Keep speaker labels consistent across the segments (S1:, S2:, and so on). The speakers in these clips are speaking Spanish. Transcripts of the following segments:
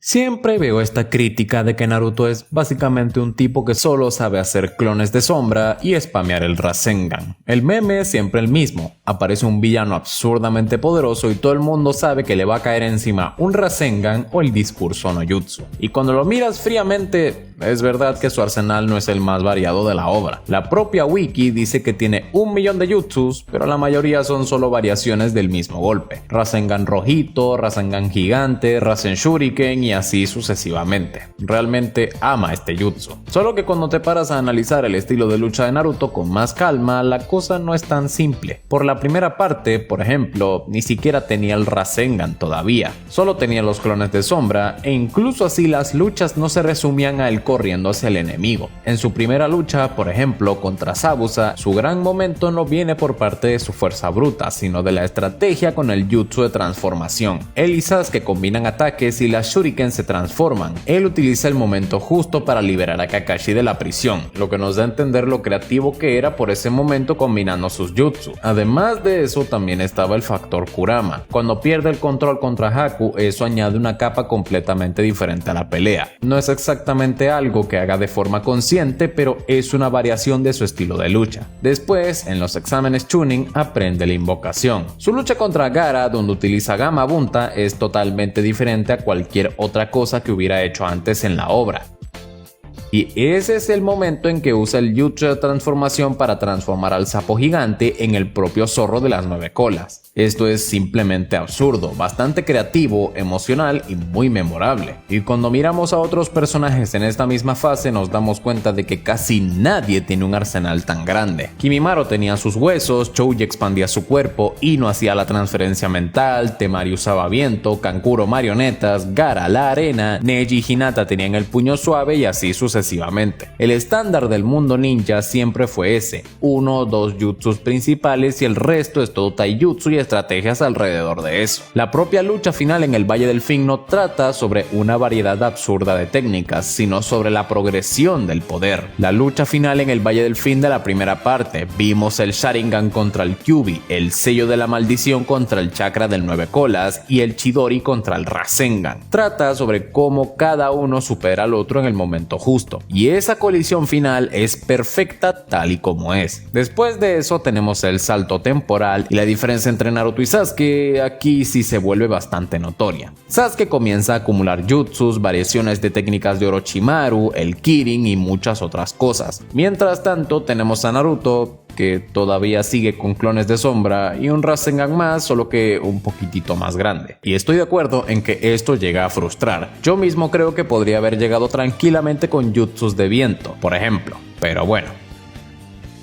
S1: Siempre veo esta crítica de que Naruto es básicamente un tipo que solo sabe hacer clones de sombra y spamear el Rasengan. El meme es siempre el mismo, aparece un villano absurdamente poderoso y todo el mundo sabe que le va a caer encima un Rasengan o el discurso no jutsu. Y cuando lo miras fríamente, es verdad que su arsenal no es el más variado de la obra. La propia wiki dice que tiene 1.000.000 de jutsus, pero la mayoría son solo variaciones del mismo golpe. Rasengan rojito, Rasengan gigante, Rasen Shuriken y así sucesivamente. Realmente ama este jutsu. Solo que cuando te paras a analizar el estilo de lucha de Naruto con más calma, la cosa no es tan simple. Por la primera parte, por ejemplo, ni siquiera tenía el Rasengan todavía. Solo tenía los clones de sombra e incluso así las luchas no se resumían a él corriendo hacia el enemigo. En su primera lucha, por ejemplo, contra Zabuza, su gran momento no viene por parte de su fuerza bruta, sino de la estrategia con el jutsu de transformación. Él y Sasuke combinan ataques y las Shuriken se transforman. Él utiliza el momento justo para liberar a Kakashi de la prisión, lo que nos da a entender lo creativo que era por ese momento combinando sus jutsu. Además de eso, también estaba el factor Kurama. Cuando pierde el control contra Haku, eso añade una capa completamente diferente a la pelea. No es exactamente algo que haga de forma consciente, pero es una variación de su estilo de lucha. Después, en los exámenes Chunin, aprende la invocación. Su lucha contra Gaara, donde utiliza Gamma Bunta, es totalmente diferente a cualquier otra cosa que hubiera hecho antes en la obra. Y ese es el momento en que usa el jutsu de transformación para transformar al sapo gigante en el propio zorro de las 9 colas. Esto es simplemente absurdo, bastante creativo, emocional y muy memorable. Y cuando miramos a otros personajes en esta misma fase nos damos cuenta de que casi nadie tiene un arsenal tan grande. Kimimaro tenía sus huesos, Choji expandía su cuerpo, Ino hacía la transferencia mental, Temari usaba viento, Kankuro marionetas, Gaara la arena, Neji y Hinata tenían el puño suave y así sucesivamente. El estándar del mundo ninja siempre fue ese, 1 o 2 jutsus principales y el resto es todo taijutsu y estrategias alrededor de eso. La propia lucha final en el Valle del Fin no trata sobre una variedad absurda de técnicas, sino sobre la progresión del poder. La lucha final en el Valle del Fin de la primera parte, vimos el Sharingan contra el Kyuubi, el sello de la maldición contra el chakra del 9 colas y el Chidori contra el Rasengan. Trata sobre cómo cada uno supera al otro en el momento justo, y esa colisión final es perfecta tal y como es. Después de eso tenemos el salto temporal y la diferencia entre Naruto y Sasuke aquí sí se vuelve bastante notoria. Sasuke comienza a acumular jutsus, variaciones de técnicas de Orochimaru, el Kirin y muchas otras cosas. Mientras tanto tenemos a Naruto que todavía sigue con clones de sombra y un Rasengan más, solo que un poquitito más grande. Y estoy de acuerdo en que esto llega a frustrar. Yo mismo creo que podría haber llegado tranquilamente con jutsus de viento, por ejemplo. Pero bueno.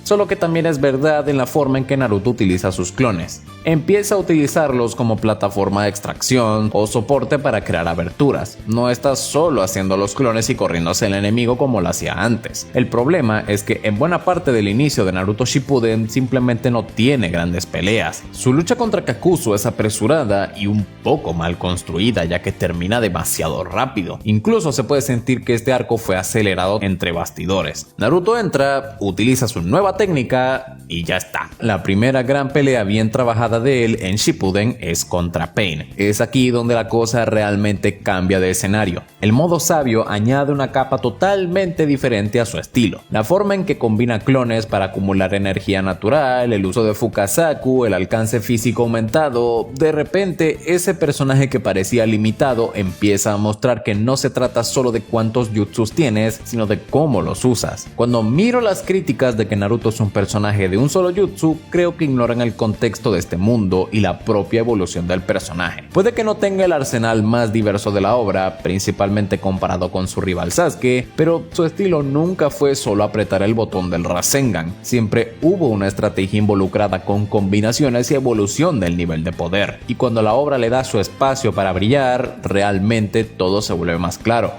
S1: Solo que también es verdad en la forma en que Naruto utiliza sus clones. Empieza a utilizarlos como plataforma de extracción o soporte para crear aberturas. No está solo haciendo los clones y corriendo hacia el enemigo como lo hacía antes. El problema es que en buena parte del inicio de Naruto Shippuden simplemente no tiene grandes peleas. Su lucha contra Kakuzu es apresurada y un poco mal construida, ya que termina demasiado rápido. Incluso se puede sentir que este arco fue acelerado entre bastidores. Naruto entra, utiliza su nueva técnica y ya está. La primera gran pelea bien trabajada de él en Shippuden es contra Pain. Es aquí donde la cosa realmente cambia de escenario. El modo sabio añade una capa totalmente diferente a su estilo. La forma en que combina clones para acumular energía natural, el uso de Fukasaku, el alcance físico aumentado, de repente ese personaje que parecía limitado empieza a mostrar que no se trata solo de cuántos jutsus tienes, sino de cómo los usas. Cuando miro las críticas de que Naruto es un personaje de un solo jutsu, creo que ignoran el contexto de este mundo y la propia evolución del personaje. Puede que no tenga el arsenal más diverso de la obra, principalmente comparado con su rival Sasuke, pero su estilo nunca fue solo apretar el botón del Rasengan. Siempre hubo una estrategia involucrada con combinaciones y evolución del nivel de poder. Y cuando la obra le da su espacio para brillar, realmente todo se vuelve más claro.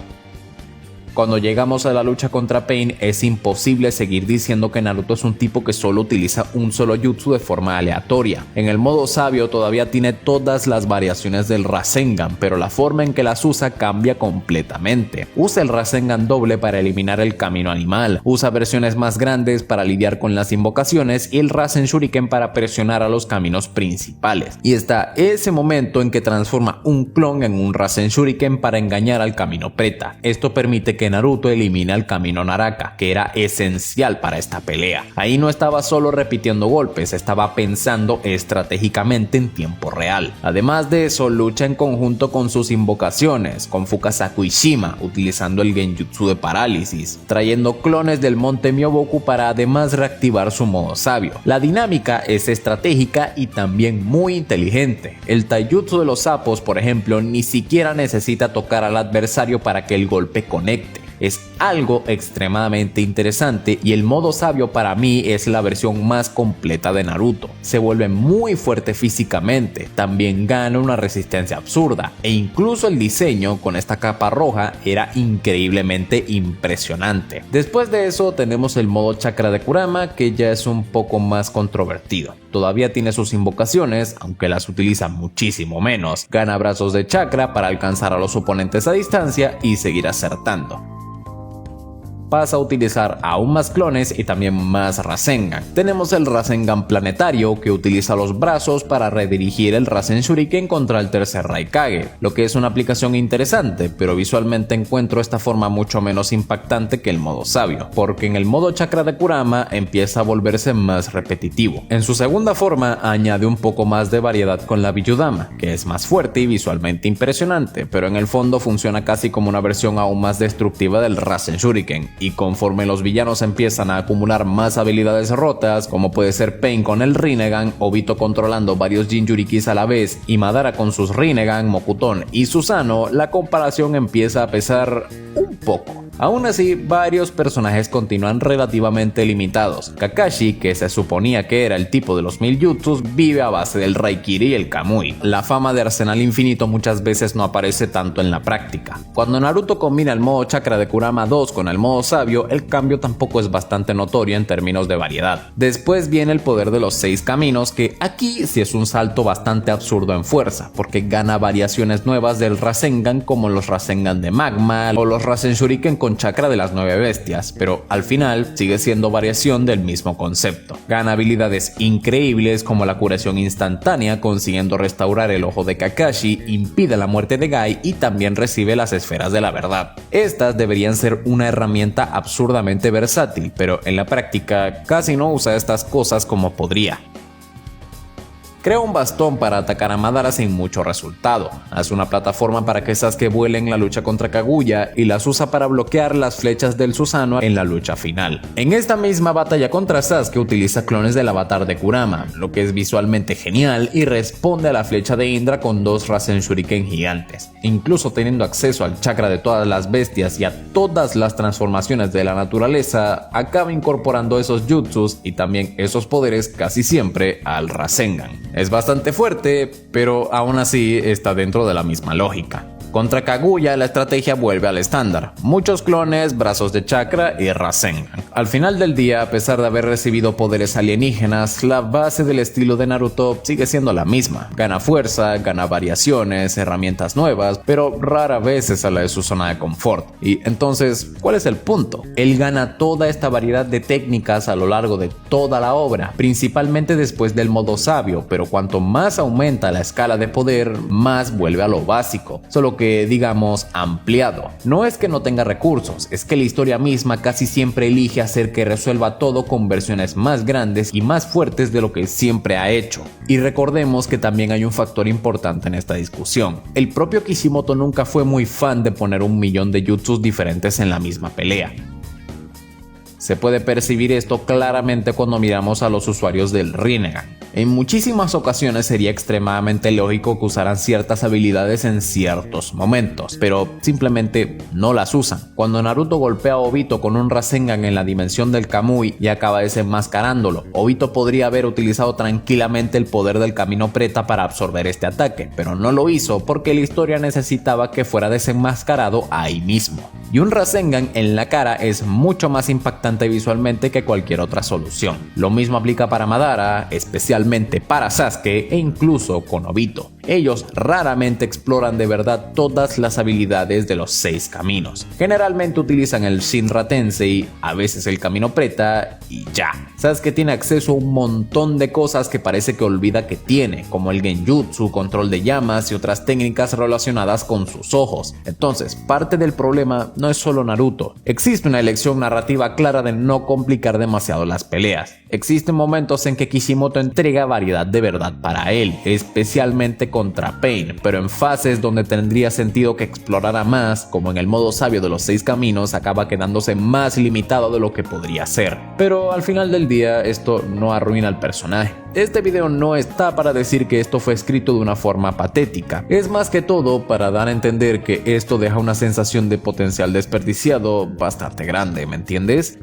S1: Cuando llegamos a la lucha contra Pain, es imposible seguir diciendo que Naruto es un tipo que solo utiliza un solo jutsu de forma aleatoria. En el modo sabio todavía tiene todas las variaciones del Rasengan, pero la forma en que las usa cambia completamente. Usa el Rasengan doble para eliminar el camino animal, usa versiones más grandes para lidiar con las invocaciones y el Rasen Shuriken para presionar a los caminos principales. Y está ese momento en que transforma un clon en un Rasen Shuriken para engañar al camino Preta. Esto permite que Naruto elimine el camino Naraka, que era esencial para esta pelea. Ahí no estaba solo repitiendo golpes, estaba pensando estratégicamente en tiempo real. Además de eso, lucha en conjunto con sus invocaciones, con Fukasaku y Shima, utilizando el Genjutsu de parálisis, trayendo clones del monte Myoboku para además reactivar su modo sabio. La dinámica es estratégica y también muy inteligente. El Taijutsu de los sapos, por ejemplo, ni siquiera necesita tocar al adversario para que el golpe conecte. Es algo extremadamente interesante y el modo sabio para mí es la versión más completa de Naruto. Se vuelve muy fuerte físicamente, también gana una resistencia absurda e incluso el diseño con esta capa roja era increíblemente impresionante. Después de eso tenemos el modo chakra de Kurama, que ya es un poco más controvertido. Todavía tiene sus invocaciones, aunque las utiliza muchísimo menos. Gana brazos de chakra para alcanzar a los oponentes a distancia y seguir acertando. Pasa a utilizar aún más clones y también más Rasengan. Tenemos el Rasengan planetario, que utiliza los brazos para redirigir el Rasen Shuriken contra el tercer Raikage, lo que es una aplicación interesante, pero visualmente encuentro esta forma mucho menos impactante que el modo sabio, porque en el modo chakra de Kurama empieza a volverse más repetitivo. En su segunda forma añade un poco más de variedad con la Biyudama, que es más fuerte y visualmente impresionante, pero en el fondo funciona casi como una versión aún más destructiva del Rasen Shuriken. Y conforme los villanos empiezan a acumular más habilidades rotas, como puede ser Pain con el Rinnegan, Obito controlando varios Jinchurikis a la vez y Madara con sus Rinnegan, Mokuton y Susanoo, la comparación empieza a pesar un poco. Aún así, varios personajes continúan relativamente limitados. Kakashi, que se suponía que era el tipo de los 1000 jutsus, vive a base del Raikiri y el Kamui. La fama de Arsenal Infinito muchas veces no aparece tanto en la práctica. Cuando Naruto combina el modo chakra de Kurama 2 con el modo sabio, el cambio tampoco es bastante notorio en términos de variedad. Después viene el poder de los 6 caminos, que aquí sí es un salto bastante absurdo en fuerza, porque gana variaciones nuevas del Rasengan, como los Rasengan de Magma o los Rasen Shuriken con chakra de las 9 bestias, pero al final sigue siendo variación del mismo concepto. Gana habilidades increíbles como la curación instantánea, consiguiendo restaurar el ojo de Kakashi, impide la muerte de Gai y también recibe las esferas de la verdad. Estas deberían ser una herramienta absurdamente versátil, pero en la práctica casi no usa estas cosas como podría. Crea un bastón para atacar a Madara sin mucho resultado. Hace una plataforma para que Sasuke vuele en la lucha contra Kaguya y las usa para bloquear las flechas del Susanoo en la lucha final. En esta misma batalla contra Sasuke utiliza clones del avatar de Kurama, lo que es visualmente genial, y responde a la flecha de Indra con 2 Rasen Shuriken gigantes. Incluso teniendo acceso al chakra de todas las bestias y a todas las transformaciones de la naturaleza, acaba incorporando esos jutsus y también esos poderes casi siempre al Rasengan. Es bastante fuerte, pero aún así está dentro de la misma lógica. Contra Kaguya la estrategia vuelve al estándar, muchos clones, brazos de chakra y Rasengan. Al final del día, a pesar de haber recibido poderes alienígenas, la base del estilo de Naruto sigue siendo la misma. Gana fuerza, gana variaciones, herramientas nuevas, pero rara vez se sale de su zona de confort. Y entonces, ¿cuál es el punto? Él gana toda esta variedad de técnicas a lo largo de toda la obra, principalmente después del modo sabio, pero cuanto más aumenta la escala de poder, más vuelve a lo básico, solo que digamos ampliado. No es que no tenga recursos, es que la historia misma casi siempre elige hacer que resuelva todo con versiones más grandes y más fuertes de lo que siempre ha hecho. Y recordemos que también hay un factor importante en esta discusión. El propio Kishimoto nunca fue muy fan de poner 1.000.000 de jutsus diferentes en la misma pelea. Se puede percibir esto claramente cuando miramos a los usuarios del Rinnegan. En muchísimas ocasiones sería extremadamente lógico que usaran ciertas habilidades en ciertos momentos, pero simplemente no las usan. Cuando Naruto golpea a Obito con un Rasengan en la dimensión del Kamui y acaba desenmascarándolo, Obito podría haber utilizado tranquilamente el poder del Camino Preta para absorber este ataque, pero no lo hizo porque la historia necesitaba que fuera desenmascarado ahí mismo. Y un Rasengan en la cara es mucho más impactante visualmente que cualquier otra solución. Lo mismo aplica para Madara, especialmente para Sasuke e incluso con Obito. Ellos raramente exploran de verdad todas las habilidades de los 6 caminos. Generalmente utilizan el Shinra Tensei, a veces el Camino Preta y ya. Sasuke tiene acceso a un montón de cosas que parece que olvida que tiene, como el Genjutsu, control de llamas y otras técnicas relacionadas con sus ojos. Entonces, parte del problema no es solo Naruto. Existe una elección narrativa clara de no complicar demasiado las peleas. Existen momentos en que Kishimoto entrega variedad de verdad para él, especialmente contra Pain, pero en fases donde tendría sentido que explorara más, como en el modo sabio de los 6 caminos, acaba quedándose más limitado de lo que podría ser. Pero al final del día esto no arruina al personaje. Este video no está para decir que esto fue escrito de una forma patética, es más que todo para dar a entender que esto deja una sensación de potencial desperdiciado bastante grande, ¿me entiendes?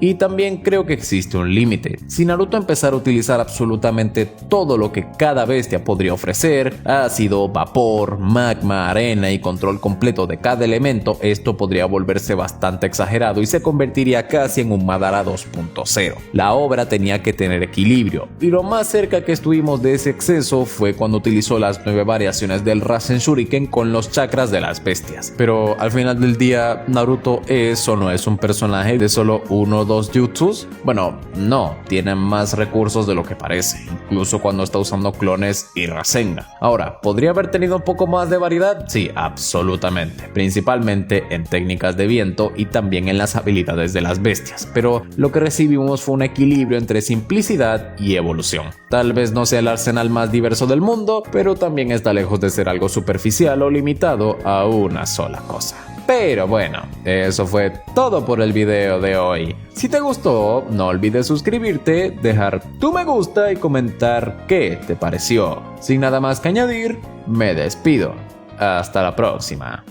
S1: Y también creo que existe un límite. Si Naruto empezara a utilizar absolutamente todo lo que cada bestia podría ofrecer, ácido, vapor, magma, arena y control completo de cada elemento, esto podría volverse bastante exagerado y se convertiría casi en un Madara 2.0. La obra tenía que tener equilibrio, y lo más cerca que estuvimos de ese exceso fue cuando utilizó las 9 variaciones del Rasen Shuriken con los chakras de las bestias. Pero al final del día, Naruto es o no es un personaje de solo uno o dos jutsus. Bueno, no, tiene más recursos de lo que parece, incluso cuando está usando clones y Rasengan. Ahora, ¿podría haber tenido un poco más de variedad? Sí, absolutamente, principalmente en técnicas de viento y también en las habilidades de las bestias, pero lo que recibimos fue un equilibrio entre simplicidad y evolución. Tal vez no sea el arsenal más diverso del mundo, pero también está lejos de ser algo superficial o limitado a una sola cosa. Pero bueno, eso fue todo por el video de hoy. Si te gustó, no olvides suscribirte, dejar tu me gusta y comentar qué te pareció. Sin nada más que añadir, me despido. Hasta la próxima.